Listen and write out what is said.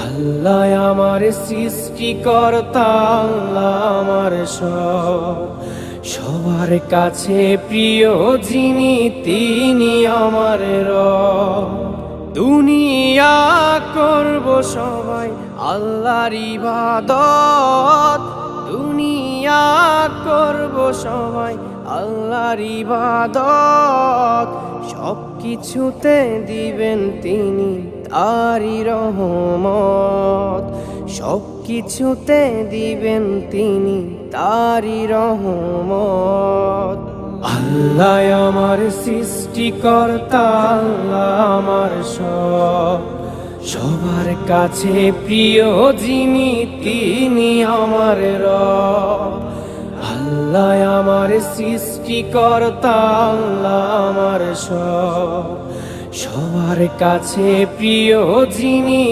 আল্লাহ আমার সৃষ্টিকর্তা, আল্লাহ আমার সবার কাছে প্রিয় যিনি তিনি আমার রব। দুনিয়া করব সবাই আল্লাহর ইবাদত, দুনিয়া করব সবাই আল্লাহর ইবাদত। সব কিছুতে দিবেন তিনি তারি রহমত, সব কিছুতে দিবেন তিনি তারি রহমত। আল্লাহ আমার সৃষ্টিকর্তা, আল্লাহ আমার সবার কাছে প্রিয় যিনি তিনি আমার রব। আল্লাহ আমার সৃষ্টিকর্তা, আল্লাহ আমার সবার কাছে প্রিয় যিনি